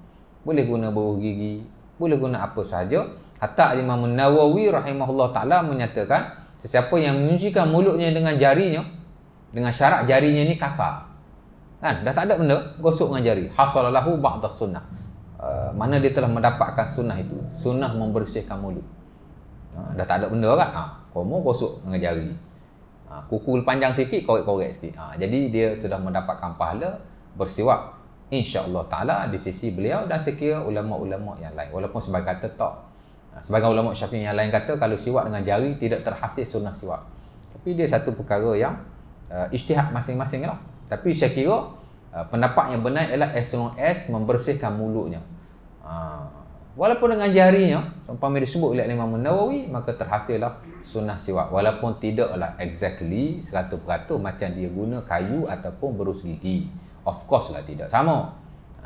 Boleh guna bau gigi, boleh guna apa sahaja. Hatta Imam Nawawi rahimahullah ta'ala menyatakan, sesiapa yang menyucikan mulutnya dengan jarinya, dengan syarat jarinya ni kasar, kan, dah tak ada benda, gosok dengan jari, hasalalahu ba'das sunnah. Mana dia telah mendapatkan sunnah itu, sunnah membersihkan mulut. Dah tak ada benda kan, kamu gosok dengan jari. Kuku panjang sikit, korek-korek sikit. Jadi dia sudah mendapatkan pahala bersiwak, insya-Allah taala di sisi beliau dan sekira ulama-ulama yang lain. Walaupun sebagai kata tak. Sebagai ulama Syafi'i yang lain kata kalau siwak dengan jari tidak terhasil sunnah siwak. Tapi dia satu perkara yang ijtihad masing-masing lah. Tapi saya kira pendapat yang benar ialah as long as membersihkan mulutnya. Walaupun dengan jarinya, umpama disebut oleh Imam Nawawi, maka terhasillah sunnah siwak. Walaupun tidaklah exactly 100% macam dia guna kayu ataupun berus gigi. Of course lah tidak sama.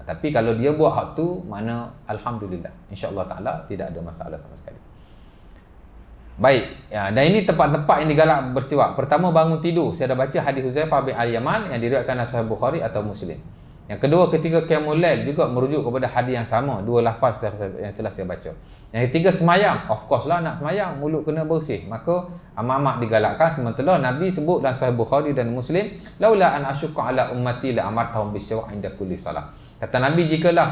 Tapi kalau dia buat hak tu, mana alhamdulillah, insya-Allah taala tidak ada masalah sama sekali. Baik, dan ini tempat-tempat yang digalak bersiwak. Pertama, bangun tidur. Saya dah baca hadis Huzaifah bin Al-Yaman yang diriwayatkan oleh Sahih Bukhari atau Muslim. Yang kedua, ketika qiyamul lail juga merujuk kepada hadis yang sama, dua lafaz yang telah saya baca. Yang ketiga, semayang. Of course lah nak semayang, mulut kena bersih. Maka amat-amat digalakkan. Sementara Nabi sebut dalam Sahih Bukhari dan Muslim, laula an asyqa ala ummati la amartahum bisiwak inda kulli salah. Kata Nabi, jikalah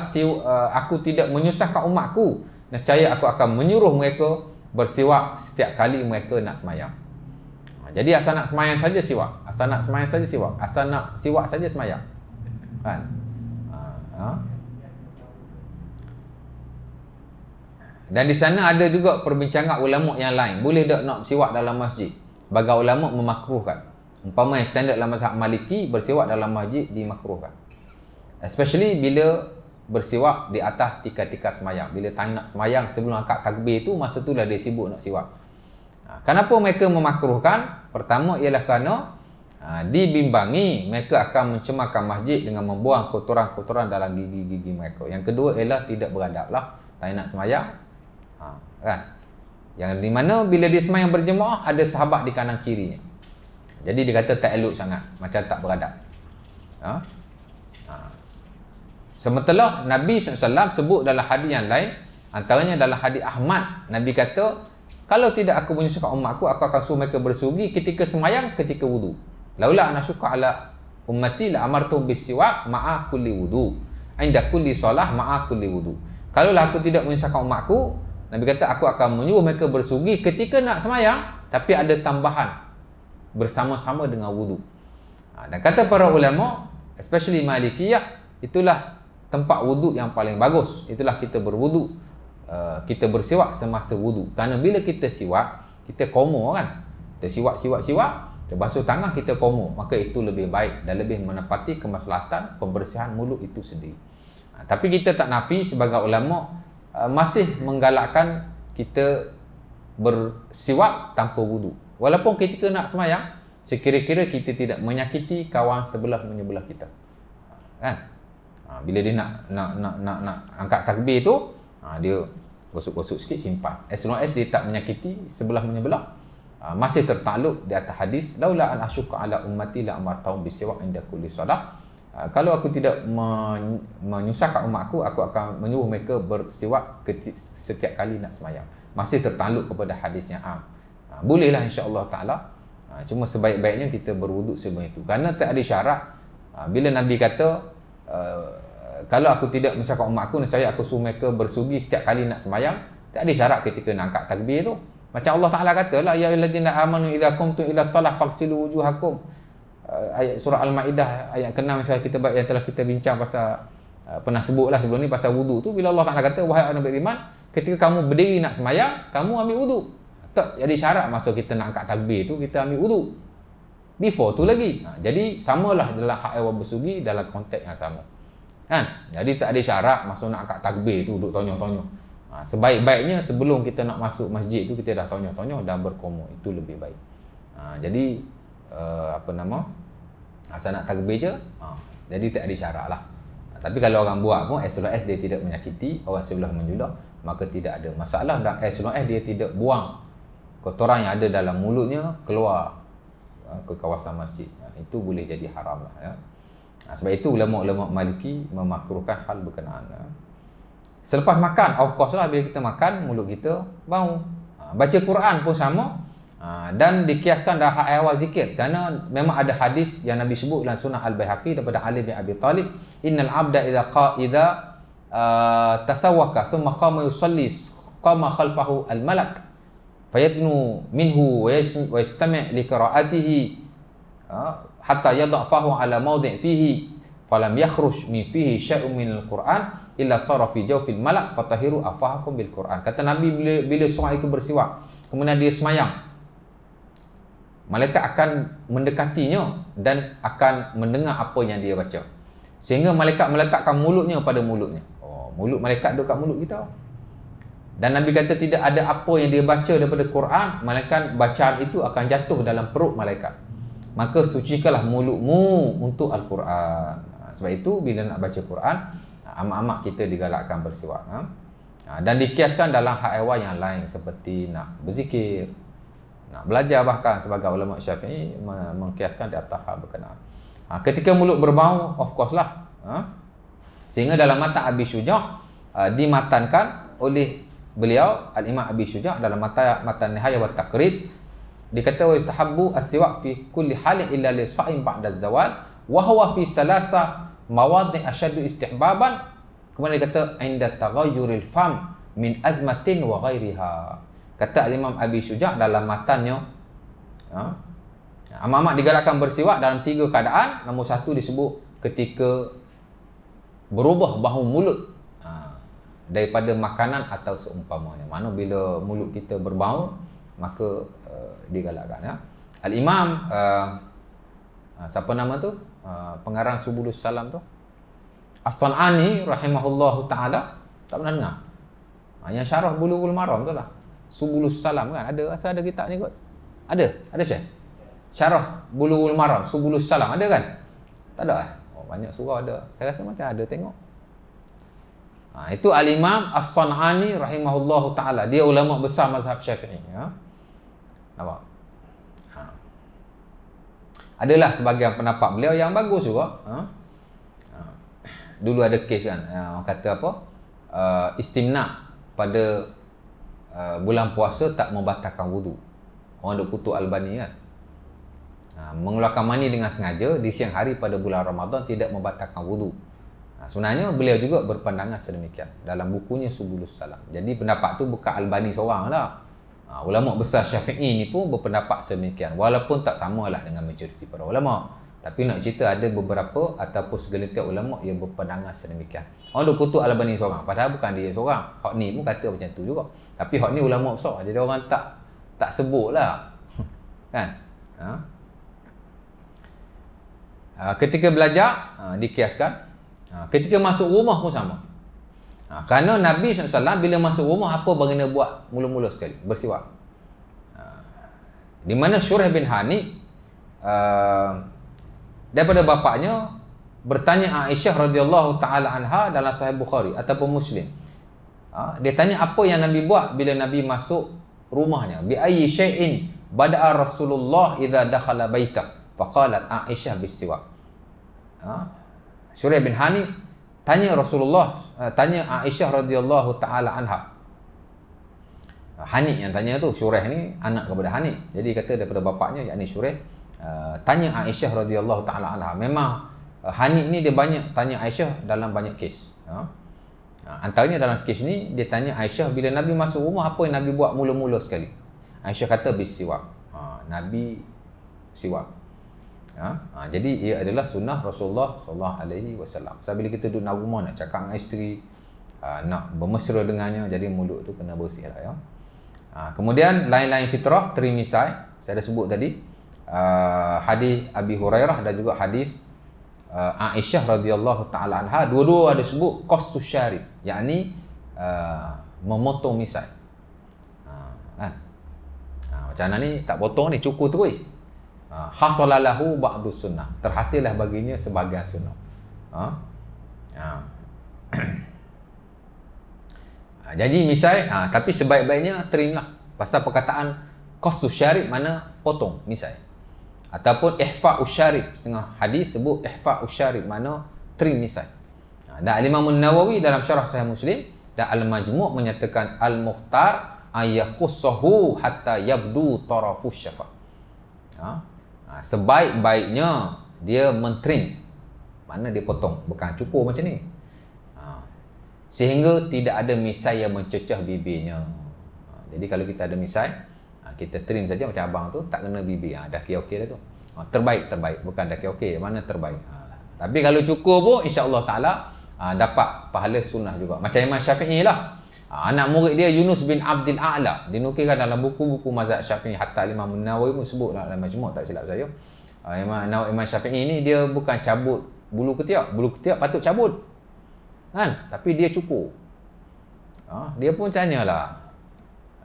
aku tidak menyusahkan umatku, nescaya aku akan menyuruh mereka bersiwak setiap kali mereka nak semayang. Jadi asal nak semayang saja siwak, asal nak semayang saja siwak, asal nak siwak saja semayang. Kan? Dan di sana ada juga perbincangan ulama yang lain. Boleh tak nak siwak dalam masjid? Bagi ulama memakruhkan. Umpama yang standard dalam mazhab Maliki, bersiwak dalam masjid dimakruhkan. Especially bila bersiwak di atas tika-tika semayang. Bila time nak semayang sebelum angkat takbir tu, masa tu dah dia sibuk nak siwak. Kenapa mereka memakruhkan? Pertama ialah kerana dibimbangi mereka akan mencemarkan masjid dengan membuang kotoran-kotoran dalam gigi-gigi mereka. Yang kedua ialah tidak beradab lah, tak nak semayang, kan? Yang di mana bila dia semayang berjemaah, ada sahabat di kanan kirinya. Jadi dia kata tak elok sangat, macam tak beradab. Sementara Nabi SAW sebut dalam hadis yang lain, antaranya dalam hadis Ahmad, Nabi kata, kalau tidak aku menyusahkan umatku, aku akan suruh mereka bersugi ketika semayang, ketika wudu. Laula ana syukka ala ummati la amartu bisiwak ma'a kulli wudu. Inda kulli solah ma'a kulli wudu. Kalaulah aku tidak menyusahkan umatku, Nabi kata aku akan menyuruh mereka bersugi ketika nak semayang, tapi ada tambahan bersama-sama dengan wudu. Dan kata para ulama, especially Malikiyah, itulah tempat wudu yang paling bagus. Itulah kita berwudu, kita bersiwak semasa wudu. Kerana bila kita siwak, kita komo kan. Kita siwak, kita basuh tangan, kita komo. Maka itu lebih baik dan lebih menepati kemaslahatan pembersihan mulut itu sendiri. Tapi kita tak nafi sebagai ulama masih menggalakkan kita bersiwak tanpa wudu. Walaupun ketika nak semayang, sekira-kira kita tidak menyakiti kawan sebelah menyebelah kita. Kan? Bila dia nak angkat takbir tu, dia gosok-gosok sikit, simpan. As long as dia tak menyakiti sebelah menyebelah, masih tertakluk di atas hadis, laula an asyqa ala ummati la amartahum bisiwak inda kulli salah. Kalau aku tidak menyusahkan umatku, aku akan menyuruh mereka bersiwak setiap kali nak semayang. Masih tertakluk kepada hadis yang am. Bolehlah insya-Allah taala. Cuma sebaik-baiknya kita berwuduk sebelum itu. Kerana tak ada syarat. Bila Nabi kata, kalau aku tidak menyusahkan umatku, nescaya aku suruh mereka bersugi setiap kali nak semayang, tak ada syarat ketika nak angkat takbir tu. Macam Allah Taala kata lah, ya ayyuhallazina amanu idza qumtum ila shalah faghsilu wujuhakum. Ayat surah Al-Maidah ayat ke-6 yang telah kita bincang pasal pernah sebutlah sebelum ni pasal wudu tu. Bila Allah Taala kata, wahai orang beriman, ketika kamu berdiri nak semayang, kamu ambil wudu. Tak jadi syarat masa kita nak angkat takbir tu kita ambil wudu. Before tu lagi. Jadi samalah dalam hak haiwan bersugi dalam konteks yang sama. Kan? Jadi tak ada syarat masa nak angkat takbir tu duduk tonyok-tonyok. Sebaik-baiknya sebelum kita nak masuk masjid tu kita dah tonyok-tonyok dan berkomuk. Itu lebih baik. Jadi asal nak takbir je. Jadi tak ada syarat lah. Tapi kalau orang buat pun as long as dia tidak menyakiti orang sebelah menjulah, maka tidak ada masalah. Dan as long as dia tidak buang kotoran yang ada dalam mulutnya keluar ke kawasan masjid, itu boleh jadi haram lah ya. Sebab itu ulama-ulama Maliki memakruhkan hal berkenaan selepas makan. Of course lah, bila kita makan mulut kita bau. Baca Quran pun sama, dan dikiaskan dalam hak awal zikir, kerana memang ada hadis yang Nabi sebut dalam Sunnah Al-Baihaqi daripada Ali bin Abi Talib, innal abda idza tasawwaka thumma qama yusalli qama khalfahu al-malak fayadnu minhu wa yastami' li qira'atihi hatta yad'afahu ala mawdi' fihi falam yakhruj min fihi syai'un min al-Quran illa sara fi jawfil malak fatahiru afahakum bil Quran. Kata Nabi, bila seorang itu bersiwak kemudian dia semayang, malaikat akan mendekatinya dan akan mendengar apa yang dia baca, sehingga malaikat meletakkan mulutnya pada mulutnya. Mulut malaikat duduk kat mulut kita. Dan Nabi kata tidak ada apa yang dia baca daripada Quran, malaikat bacaan itu akan jatuh dalam perut malaikat. Maka sucikanlah mulutmu untuk Al-Quran. Sebab itu bila nak baca Quran, amat-amat kita digalakkan bersiwak. Dan dikiaskan dalam hak haiwan yang lain seperti nak berzikir, nak belajar, bahkan sebagai ulama Syafi'i mengkiaskan di atas hal berkenaan. Ketika mulut berbau, of course lah. Sehingga dalam matan Abi Syuja' dimatankan oleh beliau Al-Imam Abi Syuja' dalam matan Nihayah wa Taqrib, dikata wa yustahabbu as-siwak fi kulli halin illa li sha'im ba'da az-zawal wa huwa fi salasa mawadhi' asyaddu istihbaban. Kemudian dikata inda taghayyuril fam min azmatin wa ghairiha. Kata Al-Imam Abi Syuja' dalam matannya, amat-amat digalakkan bersiwak dalam 3 keadaan. Nombor 1 disebut ketika berubah bahu mulut daripada makanan atau seumpamanya. Mana bila mulut kita berbau, maka digalakkan ya. Al-Imam siapa nama tu? Pengarang Subulus Salam tu, As-San'ani rahimahullahu taala, tak pernah dengar. Yang syarah Bulughul Maram tu lah, Subulus Salam kan, ada asal ada kitab ni kot. Ada Syekh. Syarah Bulughul Maram, Subulus Salam ada kan? Tak ada. Banyak surah ada. Saya rasa macam ada, tengok. Itu Al-Imam As-San'ani rahimahullahu ta'ala. Dia ulama besar mazhab Syafi'i. Ya? Nampak? Adalah sebahagian pendapat beliau yang bagus juga. Dulu ada kes kan, orang kata apa? Istimna pada bulan puasa tak membatalkan wudu. Orang duk kutuk Albani kan. Mengeluarkan mani dengan sengaja di siang hari pada bulan Ramadan tidak membatalkan wudu. Sebenarnya beliau juga berpandangan sedemikian dalam bukunya Subulus Salam. Jadi pendapat tu bukan Albani seorang lah. Ulama besar Syafi'i ni pun berpendapat sedemikian, walaupun tak samalah dengan majoriti para ulama. Tapi nak cerita ada beberapa ataupun segelintir ulama yang berpandangan sedemikian. Orang duk kutuk Albani seorang, padahal bukan dia seorang. Hak ni pun kata macam tu juga. Tapi hak ni ulama besar, jadi orang tak sebut lah. Kan? Ketika belajar, dikiaskan. Ketika masuk rumah pun sama. Kerana Nabi SAW bila masuk rumah, apa baginda buat mula-mula sekali? Bersiwak. Di mana Syurah bin Hani daripada bapaknya bertanya Aisyah radhiyallahu taala anha dalam Sahih Bukhari ataupun Muslim. Dia tanya apa yang Nabi buat bila Nabi masuk rumahnya. Bi ayyi syai'in bada'a Rasulullah idza dakhala baitah. Faqalat Aisyah bis-siwak. Syurah bin Hani tanya Rasulullah, tanya Aisyah radhiyallahu taala anha. Hani yang tanya tu, Syurah ni anak kepada Hani. Jadi kata daripada bapaknya, yakni Syurah, tanya Aisyah radhiyallahu taala anha. Memang Hani ni dia banyak tanya Aisyah dalam banyak kes. Antaranya dalam kes ni dia tanya Aisyah bila Nabi masuk rumah apa yang Nabi buat mula-mula sekali. Aisyah kata bis-siwak. Nabi siwak. Jadi ia adalah sunnah Rasulullah sallallahu alaihi wasallam. Sebab bila kita duduk dalam rumah nak cakap dengan isteri, nak bermesra dengannya, jadi mulut tu kena bersih lah ya. Kemudian lain-lain fitrah, trim misai. Saya dah sebut tadi. Hadis Abi Hurairah dan juga hadis Aisyah radhiyallahu taala anha, dua-dua ada sebut qastus syarib, yakni memotong misai. Kan? Macam mana ni tak potong ni, cukur terus. Hasalalahu ba'dus sunnah, terhasillah baginya sebahagian sunnah. Jadi misai, tapi sebaik-baiknya trim lah. Pasal perkataan qastus syarib mana potong misai. Ataupun ihfa'us syarib, setengah hadis sebut ihfa'us syarib mana trim misai. Dan Imam Nawawi dalam syarah Sahih Muslim dan Al-Majmu' menyatakan al-mukhtar ayaqussahu hatta yabdu tarafus syafa. Sebaik-baiknya dia mentrim, mana dia potong, bukan cukur macam ni. Sehingga tidak ada misai yang mencecah bibirnya. Jadi kalau kita ada misai, kita trim saja macam abang tu, tak kena bibir. Dah okey dah tu. Terbaik, bukan dah okey, mana terbaik. Tapi kalau cukur pun insya-Allah taala dapat pahala sunnah juga. Macam Imam Syafi'i lah. Anak murid dia Yunus bin Abdul A'la dinukilkan dalam buku-buku mazhab Syafi'i, hatta Imam Nawawi pun sebut dalam Majmu' tak silap saya. Imam Syafi'i ni dia bukan cabut bulu ketiak. Bulu ketiak patut cabut. Kan? Tapi dia cukur. Dia pun tanyalah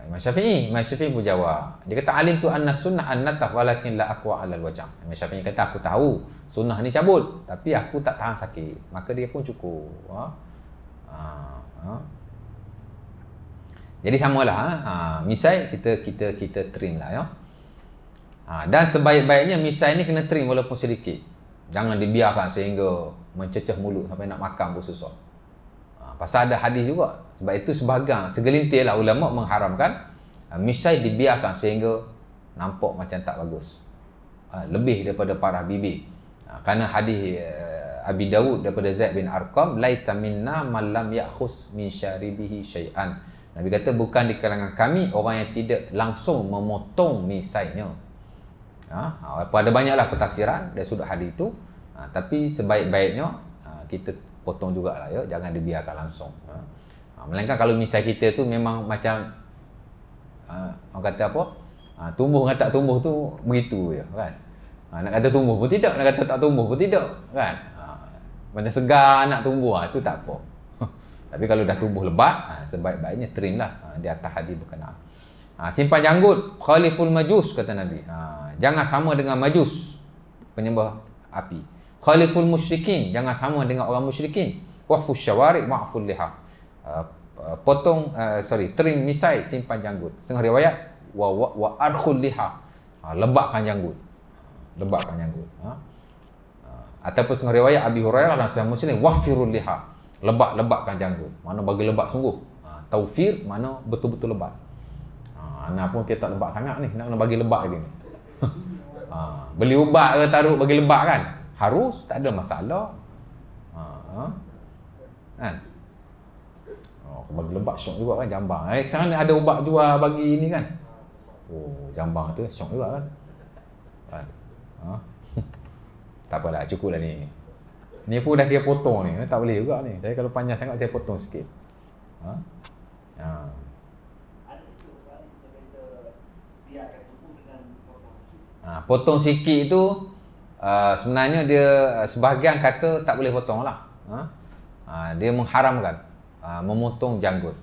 Imam Syafi'i pun jawab. Dia kata alim tu anna sunnah an-natah walakin la aqwa 'ala al-wajh. Imam Syafi'i kata aku tahu sunnah ni cabut, tapi aku tak tahan sakit. Maka dia pun cukur. Jadi samalah, misai kita trim lah ya. Dan sebaik-baiknya misai ni kena trim walaupun sedikit. Jangan dibiarkan sehingga mencecah mulut sampai nak makan pun susah. Pasal ada hadis juga. Sebab itu segelintir lah ulama mengharamkan misai dibiarkan sehingga nampak macam tak bagus. Lebih daripada parah bibir. Kerana hadis Abi Dawud daripada Zaid bin Arqam, laisa minna man lam ya'khus min syaribihi syai'an. Nabi kata bukan di kalangan kami orang yang tidak langsung memotong misainya. Ada banyaklah pentafsiran dari sudut hadis itu. Tapi sebaik-baiknya kita potong jugalah ya, jangan dibiarkan langsung. Melainkan kalau misai kita tu memang macam orang kata apa? Tumbuh dengan tak tumbuh tu begitu je kan. Nak kata tumbuh pun tidak, nak kata tak tumbuh pun tidak kan. Macam segar nak tumbuh tu tak apa. Tapi kalau dah tumbuh lebat, sebaik-baiknya trim lah di atas hadis berkenaan. Simpan janggut, khaliful majus kata Nabi. Jangan sama dengan majus, penyembah api. Khaliful musyrikin, jangan sama dengan orang musyrikin. Wahfus syawari' wa'ful liha. Trim misai, simpan janggut. Setengah riwayat wa arkhul liha. Lebatkan janggut. Ataupun setengah riwayat Abi Hurairah dan Sahih Muslim, wafirul liha. Lebatkan janggut. Mana bagi lebat sungguh. Taufir mana betul-betul lebat. Anak pun kita tak lebat sangat ni, nak bagi lebat lagi ni. Beli ubat ke taruh bagi lebat kan? Harus, tak ada masalah. Kan? Bagi lebat syok juga kan jambang. Sekarang ada ubat jual bagi ni kan. Jambang tu syok juga kan. Tak apalah, cukup lah ni. Ni pun dah dia potong ni, tak boleh juga ni. Saya kalau panjang sangat saya potong sikit. Potong sikit tu sebenarnya dia sebahagian kata tak boleh potong lah. Dia mengharamkan memotong janggut.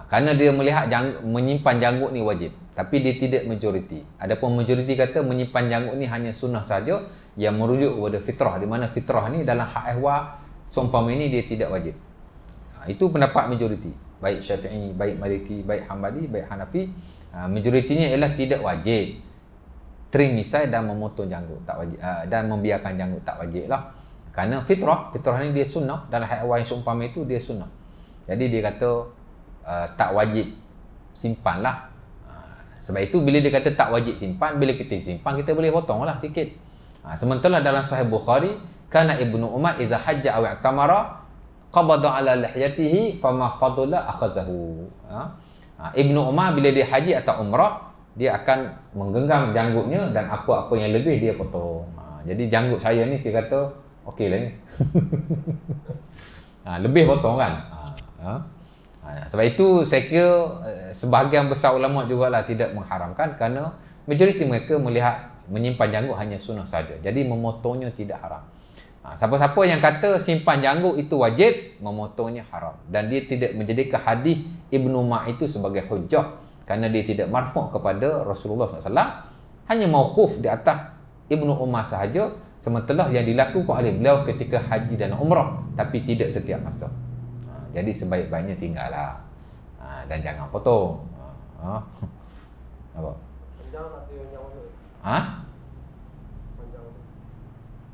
Kerana dia melihat menyimpan janggut ni wajib. Tapi dia tidak majoriti. Adapun majoriti kata menyimpan janggut ni hanya sunnah saja yang merujuk kepada fitrah. Di mana fitrah ni dalam hak ehwal seumpama ini dia tidak wajib. Itu pendapat majoriti. Baik Syafi'i, baik Maliki, baik Hambali, baik Hanafi. Majoritinya ialah tidak wajib. Trim misai dan memotong janggut tak wajib, dan membiarkan janggut tak wajib lah. Kerana fitrah ni dia sunnah. Dalam hak ehwal yang seumpama itu dia sunnah. Jadi dia kata tak wajib simpan lah. Sebab itu bila dia kata tak wajib simpan, bila kita simpan kita boleh potong lah sikit. Sementara dalam Sahih Bukhari, kana Ibnu Umar idza hajja aw i'tamara qabada ala lihiyatihi fama fadala akhazahu. Ibnu Umar bila dia haji atau umrah, dia akan menggenggam janggutnya dan apa-apa yang lebih dia potong. Jadi janggut saya ni dia kata okey lah ni. Lebih potong kan. Sebab itu saya kira sebahagian besar ulama jugalah tidak mengharamkan, kerana majoriti mereka melihat menyimpan janggut hanya sunnah saja. Jadi memotongnya tidak haram. Siapa-siapa yang kata simpan janggut itu wajib, memotongnya haram. Dan dia tidak menjadikan hadis Ibnu Ma itu sebagai hujjah, kerana dia tidak marfu' kepada Rasulullah SAW, hanya mauquf di atas Ibnu Umar sahaja, sementara yang dilakukan oleh beliau ketika haji dan umrah, tapi tidak setiap masa. Jadi sebaik-baiknya tinggallah, dan jangan potong. Apa? Panjang nak tu yang mana? Panjang.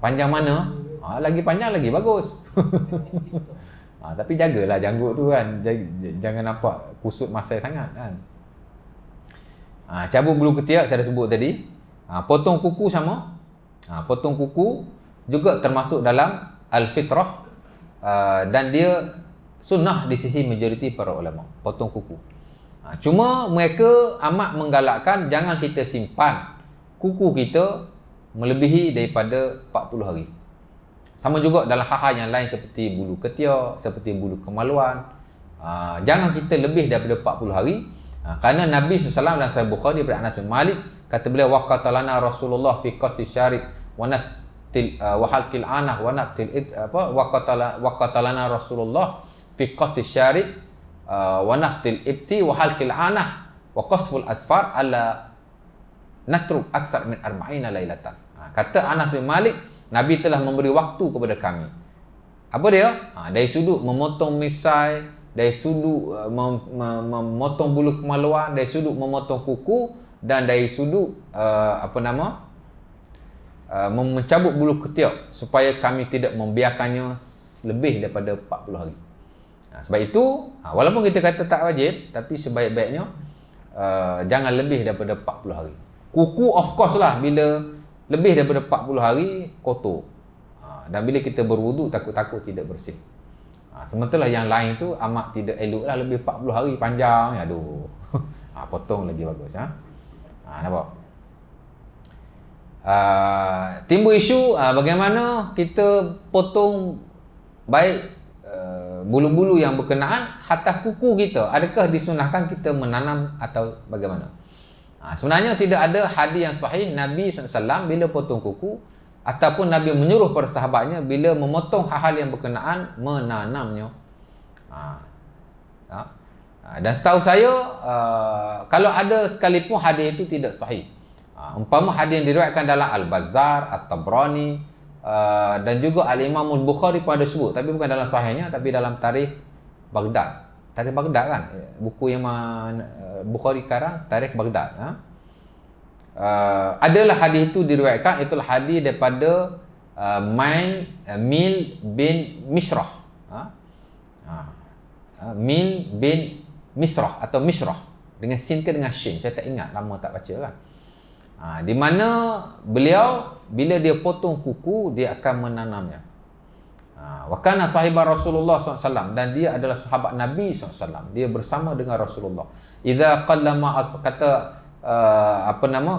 Panjang mana? Lagi panjang lagi bagus. Tapi jagalah janggut tu kan, jangan nampak kusut masai sangat kan. Cabut bulu ketiak saya dah sebut tadi. Potong kuku sama. Potong kuku juga termasuk dalam al-fitrah, dan dia sunnah di sisi majoriti para ulama, potong kuku. Cuma mereka amat menggalakkan jangan kita simpan kuku kita melebihi daripada 40 hari. Sama juga dalam hal-hal yang lain seperti bulu ketiak, seperti bulu kemaluan. Jangan kita lebih daripada 40 hari. Kerana Nabi SAW dalam Sahih Bukhari daripada Anas bin Malik, kata beliau, waqatalana Rasulullah fi qasi syarib wa naqtil wa halqil anah wa naqtil waqatalana Rasulullah fi qasi syarib wa naqtil ibti wa halqil anah wa qasful asfar ala natruk aksar min 40 lailatan. Kata Anas bin Malik, Nabi telah memberi waktu kepada kami. Apa dia? Dari sudut memotong misai, dari sudut memotong bulu kemaluan, dari sudut memotong kuku, dan dari sudut mencabut bulu ketiak, supaya kami tidak membiarkannya lebih daripada 40 hari. Sebab itu, walaupun kita kata tak wajib, tapi sebaik-baiknya jangan lebih daripada 40 hari. Kuku of course lah, bila lebih daripada 40 hari kotor. Dan bila kita berwuduk takut-takut tidak bersih. Sementara yang lain tu amat tidak elok lah, lebih 40 hari panjang. Aduh. Potong lagi bagus. Nampak? Timbul isu bagaimana kita potong baik bulu-bulu yang berkenaan atas kuku kita. Adakah disunahkan kita menanam atau bagaimana? Sebenarnya tidak ada hadis yang sahih Nabi SAW bila potong kuku, ataupun Nabi menyuruh para sahabatnya bila memotong hal-hal yang berkenaan menanamnya. Dan setahu saya, kalau ada sekalipun hadis itu tidak sahih. Umpama hadis yang diriwayatkan dalam Al-Bazzar, At-Tabrani, dan juga Al-Imam Al-Bukhari pada sebut, tapi bukan dalam sahihnya, tapi dalam Tarikh Baghdad. Tarikh Baghdad kan, buku yang Bukhari karang, Tarikh Baghdad. Adalah hadis itu diriwayatkan, itulah hadis daripada Mil bin Misrah. Mil bin Misrah atau Misrah dengan sin ke dengan shin, saya tak ingat, lama tak baca kan. Di mana beliau bila dia potong kuku dia akan menanamnya. Wa kana sahiba Rasulullah SAW, dan dia adalah sahabat Nabi SAW. Dia bersama dengan Rasulullah. Idza qallama kata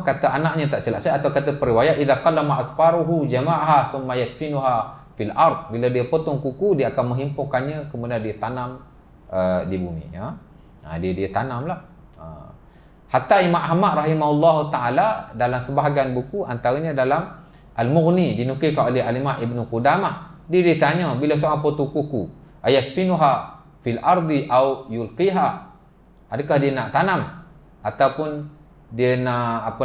kata anaknya tak silap saya, atau kata periwayat, idza qallama asfaruhu jama'aha thumma yakfinuha fil ard. Bila dia potong kuku dia akan menghimpunkannya kemudian dia tanam di bumi, ya. Dia tanamlah. Hatta Imam Ahmad rahimahullah taala dalam sebahagian buku, antaranya dalam Al-Mughni, dinukilkan oleh Al-Imam Ibnu Qudamah, dia ditanya bila seorang potong kuku, ayakfinuha fil ardi au yulqiha, adakah dia nak tanam ataupun dia nak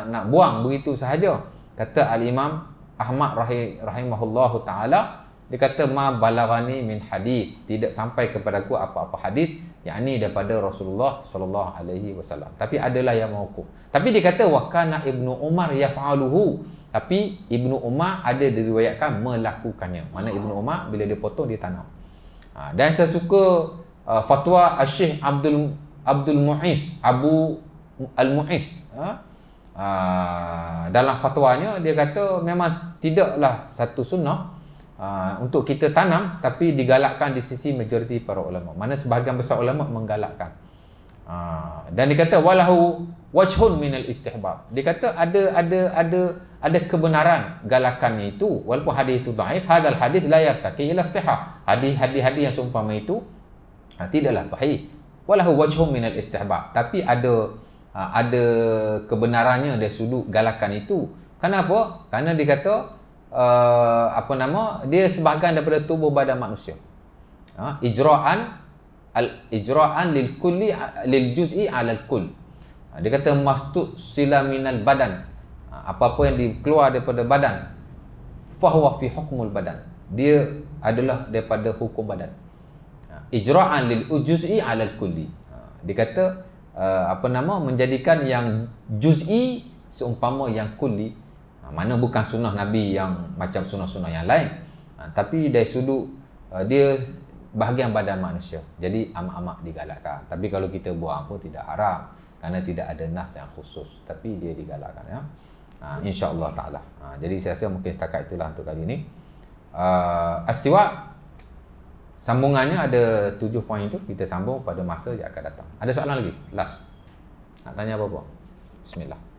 nak buang begitu sahaja. Kata Al-Imam Ahmad rahimahullah taala, dia kata ma balagani min hadis, tidak sampai kepadaku apa-apa hadis yakni daripada Rasulullah sallallahu alaihi wasallam, tapi adalah yang mauquf. Tapi dia kata wa kana Ibnu Umar yaf'aluhu, tapi Ibnu Umar ada diriwayatkan melakukannya. Mana Ibnu Umar bila dia potong dia tanam. Dan saya suka fatwa Syekh Abdul Mu'is, Abu Al-Mu'is. Dalam fatwanya dia kata memang tidaklah satu sunnah untuk kita tanam, tapi digalakkan di sisi majoriti para ulama. Mana sebahagian besar ulama menggalakkan. Dan dia kata walahu wajhun minal istihbab. Dia kata ada kebenaran galakannya itu, walaupun hadis itu dhaif. Hadal hadis la yartaqi ila sihah. Hadis yang seumpama itu Tidaklah sahih. Walahu wajhum min al-istihbab. Tapi ada kebenarannya dari sudut galakan itu. Kenapa? Kerana dia kata dia sebahagian daripada tubuh badan manusia. Ijra'an lil kulli lil juz'i 'ala al kull. Dia kata mastud sila minal badan. Apa-apa yang dikeluar daripada badan, fahuwa fi hukmul badan. Dia adalah daripada hukum badan. Ijra'an lil juz'i 'ala al kulli. Dia kata menjadikan yang juz'i seumpama yang kulli. Mana bukan sunnah Nabi yang macam sunnah-sunnah yang lain. Tapi dari sudut dia bahagian badan manusia. Jadi amat-amat digalakkan. Tapi kalau kita buang pun tidak haram. Kerana tidak ada nas yang khusus. Tapi dia digalakkan. Ya. InsyaAllah ta'ala. Jadi saya rasa mungkin setakat itulah untuk kali ini. As-siwak. Sambungannya ada 7 poin itu. Kita sambung pada masa yang akan datang. Ada soalan lagi? Last. Nak tanya apa-apa? Bismillah.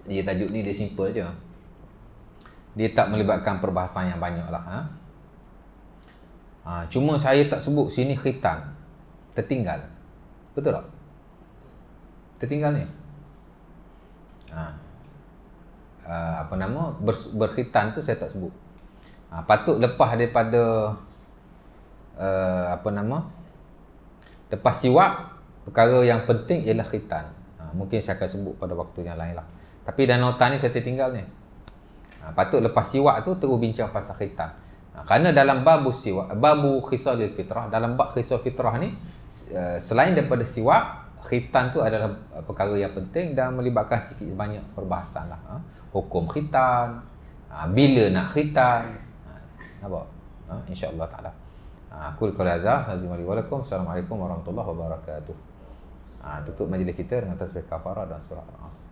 Dia tajuk ni dia simple je. Dia tak melibatkan perbahasan yang banyak lah. Cuma saya tak sebut sini khitan. Tertinggal. Betul tak? Tertinggal ni. Berkhitan tu saya tak sebut. Patut lepas daripada lepas siwak, perkara yang penting ialah khitan. Mungkin saya akan sebut pada waktu yang lain lah. Tapi dalam nota ni saya tertinggal ni. Patut lepas siwak tu terus bincang pasal khitan. Kerana dalam babu siwak, babu khisalil fitrah, dalam bab khisal fitrah ni, selain daripada siwak, khitan tu adalah perkara yang penting dan melibatkan sikit banyak perbahasan lah. Hukum khitan, bila nak khitan, nampak? InsyaAllah ta'ala. Aku qul hadza, Assalamualaikum warahmatullahi wabarakatuh. Tutup majlis kita dengan tasbih kafarah dan surah Al-Asr.